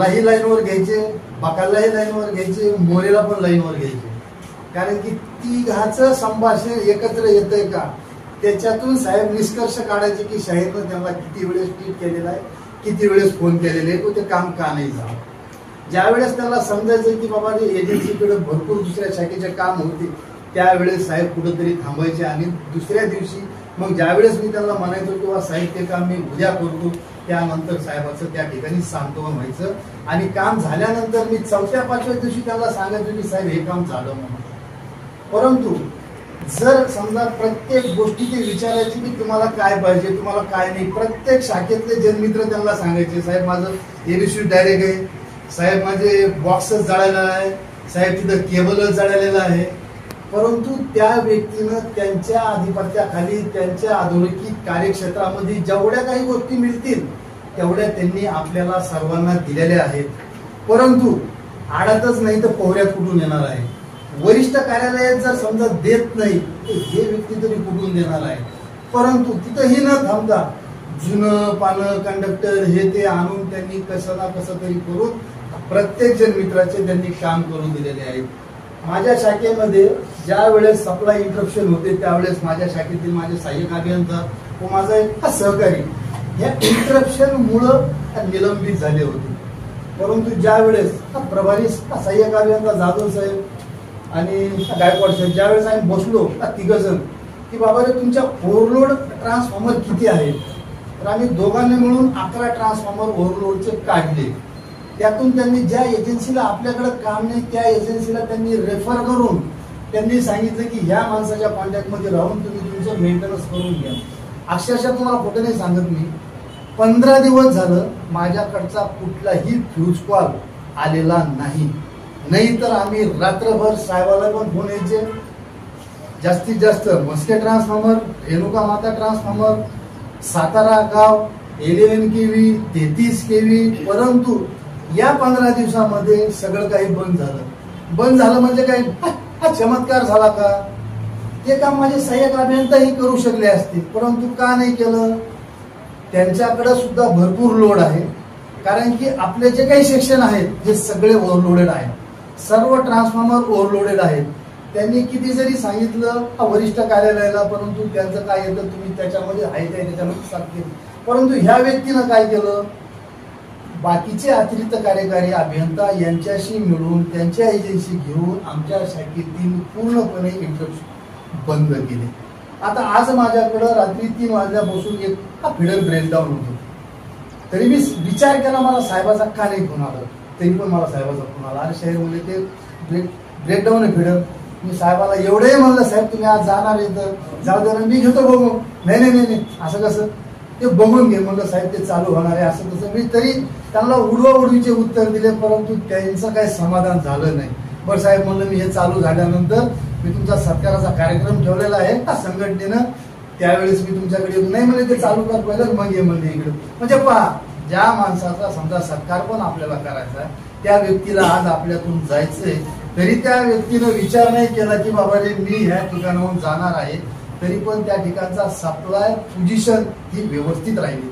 मलाही लाईनवर घ्यायचे, बकालाही लाईनवर घ्यायचे, मोरेला पण लाईनवर घ्यायचे. कारण की तिघाचं संभाषण एकत्र येतंय का, त्याच्यातून साहेब निष्कर्ष काढायचे की शाहीरनं त्यांना किती वेळेस ट्वीट केलेला आहे, किती वेळेस फोन केलेले आहे, तो ते काम का नाही झालं. ज्यावेळेस त्यांना समजायचं की बाबा एजन्सीकडे भरपूर दुसऱ्या शाखेचे काम होते, त्यावेळेस साहेब कुठंतरी थांबायचे. आणि दुसऱ्या दिवशी मग ज्यावेळेस मी त्यांना म्हणायचो किंवा साहेब ते काम मी उद्या करतो, त्यानंतर साहेबाचं त्या ठिकाणी सांत्वन व्हायचं. आणि काम झाल्यानंतर मी 4-5व्या दिवशी त्यांना सांगायचो की साहेब हे काम झालं म्हणून. परंतु जर समजा प्रत्येक गोष्टी ते विचारायची की तुम्हाला काय पाहिजे, तुम्हाला काय नाही, प्रत्येक शाखेतले जनमित्र त्यांना सांगायचे साहेब माझं एबीसी डायरेक्ट आहे, साहेब माझे बॉक्सच जळालेला आहे, साहेब तिथं केबलच जळालेलं आहे. परंतु त्या व्यक्तीनं त्यांच्या आधिपत्याखाली त्यांच्या अधोरेखित कार्यक्षेत्रामध्ये जेवढ्या काही गोष्टी मिळतील तेवढ्या त्यांनी आपल्याला सर्वांना दिलेल्या आहेत. परंतु आडतच नाही तर पोहऱ्यात कुठून येणार आहे. वरिष्ठ कार्यालयात जर समजा देत नाही तर हे व्यक्ती तरी कुठून देणार आहे. परंतु तिथंही न थांबता जुनं पानं कंडक्टर हे ते आणून त्यांनी कसं ना कसं तरी करून प्रत्येक जन मित्राचे त्यांनी काम करून दिलेले आहेत. माझ्या शाखेमध्ये ज्या वेळेस सप्लाय इंटरप्शन होते त्यावेळेस माझ्या शाखेतील माझे सहाय्यक अभियंता व माझा एक सहकारी या इंटरप्शन मुळे निलंबित झाले होते. परंतु ज्या वेळेस प्रभारी सहाय्यक अभियंता जाधव साहेब आणि गायकवाड साहेब ज्यावेळेस आम्ही बसलो तिघजण की बाबा रे तुमच्या ओव्हरलोड ट्रान्सफॉर्मर किती आहेत, तर आम्ही दोघांनी मिळून 11 ट्रान्सफॉर्मर ओव्हरलोडचे काढले. त्यातून त्यांनी ज्या एजन्सीला आपल्याकडे काम नाही त्या एजन्सीला त्यांनी रेफर करून त्यांनी सांगितलं की ह्या माणसाच्या कॉन्टॅक्टमध्ये राहून तुम्ही तुमचं मेंटेनन्स करून घ्या. अक्षरशः तुम्हाला खोटं नाही सांगत मी, 15 दिवस झालं माझ्याकडचा कुठलाही फ्यूज कॉल आलेला नाही. नाही तर आम्ही रात्रभर साहेबाला पण फोन यायचे. जास्तीत जास्त मस्के ट्रान्सफॉर्मर, रेणुका माता ट्रान्सफॉर्मर, सातारा गाव 11 kV 33 kV. परंतु या 15 दिवसामध्ये सगळं काही बंद झालं. बंद झालं म्हणजे काय, हा चमत्कार झाला का? ते काम माझे सहाय्यक अभियंताही करू शकले असते, परंतु का नाही केलं? त्यांच्याकडे सुद्धा भरपूर लोड आहे. कारण की आपले जे काही सेक्शन आहेत हे सगळे ओव्हरलोडेड आहेत, सर्व ट्रान्सफॉर्मर ओव्हरलोडेड आहेत. त्यांनी किती जरी सांगितलं वरिष्ठ कार्यालयाला, परंतु त्यांचं काय येतं तुम्ही त्याच्यामध्ये आहे त्याच्यामध्ये सांगते. परंतु ह्या व्यक्तीनं काय केलं, बाकीचे अतिरिक्त कार्यकारी अभियंता यांच्याशी मिळून त्यांच्या एजन्सी घेऊन आमच्या शाखेतील पूर्णपणे इंटरप्शन बंद केले. आता आज माझ्याकडं रात्री 3 वाजल्यापासून एक फिडर ब्रेकडाऊन होतो. तरी मी विचार केला मला साहेबाचा का नाही फोन आला, तरी पण मला साहेबाचा फोन आला. अरे शहर म्हणजे ते ब्रेकडाऊन आहे फिडर. मी साहेबाला एवढंही म्हणलं साहेब तुम्ही आज जाणार आहे तर जाऊ दे ना, मी घेतो बघून. नाही असं कसं, ते बघून घे म्हणलं साहेब ते चालू होणार आहे असं तसं. मी तरी त्यांना उडवाउडवीचे उत्तर दिले, परंतु त्यांचं काही समाधान झालं नाही. बरं साहेब म्हणलं मी हे चालू झाल्यानंतर मी तुमचा सत्काराचा कार्यक्रम ठेवलेला आहे संघटनेनं, त्यावेळेस मी तुमच्याकडे येतो. नाही म्हणजे ते चालू कर पहिलं मग ये म्हणजे इकडे. म्हणजे पहा, ज्या माणसाचा समजा सत्कार पण आपल्याला करायचा आहे त्या व्यक्तीला आज आपल्यातून जायचंय, तरी त्या व्यक्तीनं विचार नाही केला की बाबा रे मी ह्या ठिकाणाहून जाणार आहे, तरी पण त्या ठिकाणचा सप्लाय पोझिशन ही व्यवस्थित राहिली.